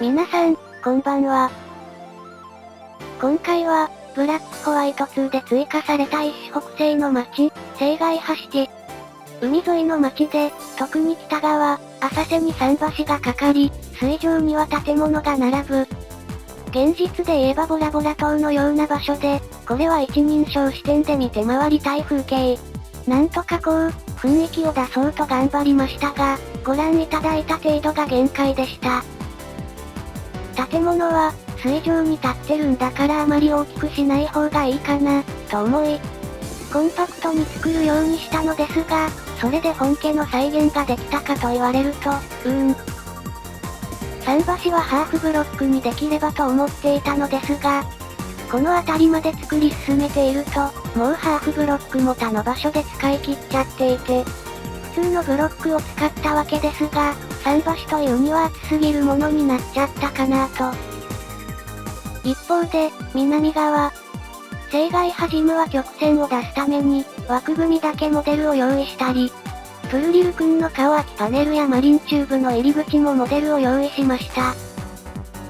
皆さん、こんばんは。今回は、ブラックホワイト2で追加された一種北西の町、青海橋地。海沿いの町で、特に北側、浅瀬に桟橋がかかり、水上には建物が並ぶ。現実で言えばボラボラ島のような場所で、これは一人称視点で見て回りたい風景。なんとかこう、雰囲気を出そうと頑張りましたが、ご覧いただいた程度が限界でした。建物は、水上に立ってるんだからあまり大きくしない方がいいかな、と思い、コンパクトに作るようにしたのですが、それで本家の再現ができたかと言われると、桟橋はハーフブロックにできればと思っていたのですが、この辺りまで作り進めていると、もうハーフブロックも他の場所で使い切っちゃっていて、普通のブロックを使ったわけですが、桟橋というには厚すぎるものになっちゃったかなと。一方で、南側。青海橋ジムは曲線を出すために、枠組みだけモデルを用意したり、プルリル君の顔空きパネルやマリンチューブの入り口もモデルを用意しました。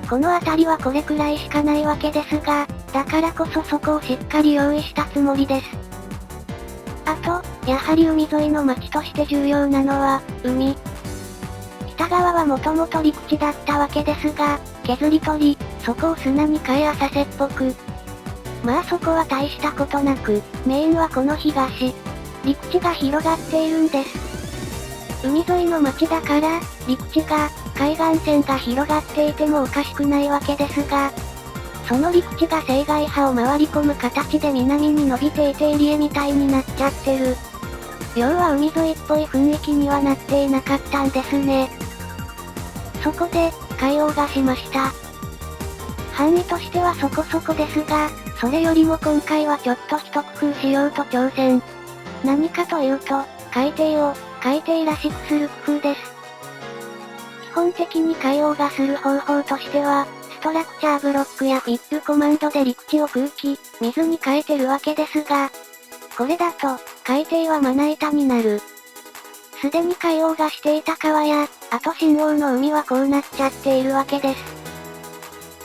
この辺りはこれくらいしかないわけですが、だからこそそこをしっかり用意したつもりです。あと、やはり海沿いの町として重要なのは、海。北側はもともと陸地だったわけですが、削り取り、そこを砂に変え浅瀬っぽく。まあそこは大したことなく、メインはこの東。陸地が広がっているんです。海沿いの町だから、陸地が、海岸線が広がっていてもおかしくないわけですが、その陸地が青海波を回り込む形で南に伸びていてエリエみたいになっちゃってる。要は海沿いっぽい雰囲気にはなっていなかったんですね。そこで、変えようがしました。範囲としてはそこそこですが、それよりも今回はちょっと一工夫しようと挑戦。何かというと、海底を、海底らしくする工夫です。基本的に海王がする方法としては、ストラクチャーブロックやフィップコマンドで陸地を空気、水に変えてるわけですが、これだと、海底はまな板になる。すでに海王がしていた川や、あと新王の海はこうなっちゃっているわけです。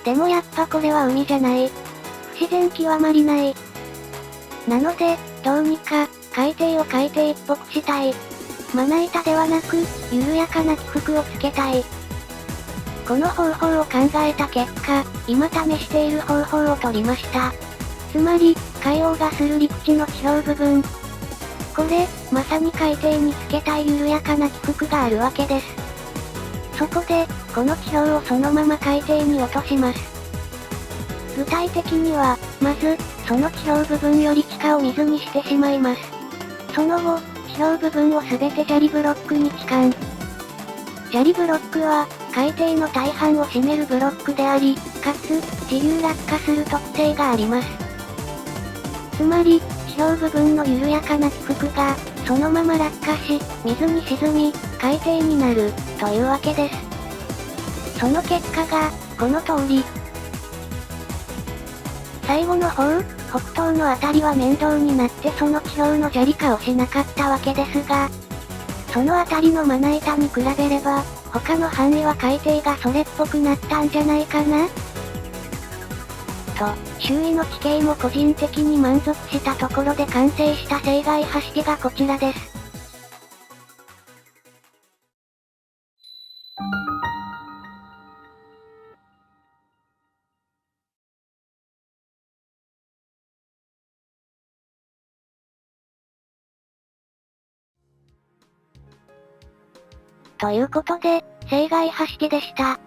でもやっぱこれは海じゃない。不自然極まりない。なので、どうにか、海底を海底っぽくしたい。まな板ではなく、緩やかな起伏をつけたい。この方法を考えた結果、今試している方法を取りました。つまり、海王がする陸地の地表部分。これ、まさに海底につけたい緩やかな起伏があるわけです。そこで、この地表をそのまま海底に落とします。具体的には、まず、その地表部分より地下を水にしてしまいます。その後、地表部分をすべて砂利ブロックに置換。砂利ブロックは、海底の大半を占めるブロックであり、かつ、自由落下する特性があります。つまり、地表部分の緩やかな起伏が、そのまま落下し、水に沈み、海底になる、というわけです。その結果が、この通り。最後の方、北東のあたりは面倒になってその地表の砂利化をしなかったわけですが、そのあたりのまな板に比べれば、他の範囲は海底がそれっぽくなったんじゃないかなと、周囲の地形も個人的に満足したところで完成した青海橋地がこちらです。ということで、青海橋地でした。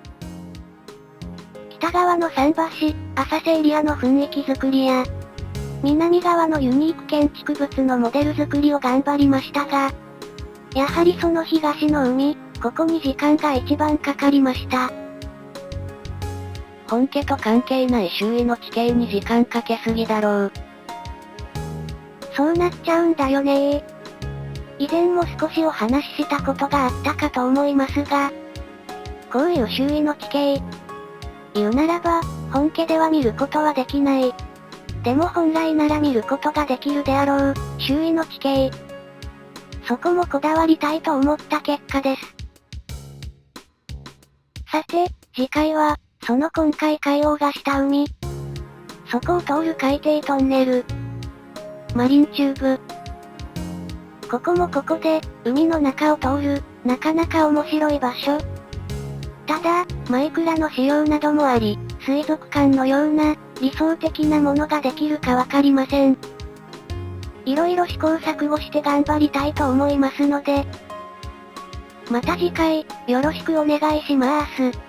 北側の桟橋、浅瀬エリアの雰囲気作りや、南側のユニーク建築物のモデル作りを頑張りましたが、やはりその東の海、ここに時間が一番かかりました。本家と関係ない周囲の地形に時間かけすぎだろう。そうなっちゃうんだよねー。以前も少しお話ししたことがあったかと思いますが、こういう周囲の地形。言うならば、本家では見ることはできない。でも本来なら見ることができるであろう、周囲の地形。そこもこだわりたいと思った結果です。さて、次回は、その今回海王がした海。そこを通る海底トンネル。マリンチューブ。ここもここで、海の中を通る、なかなか面白い場所。ただ、マイクラの仕様などもあり、水族館のような、理想的なものができるかわかりません。色々試行錯誤して頑張りたいと思いますので、また次回、よろしくお願いします。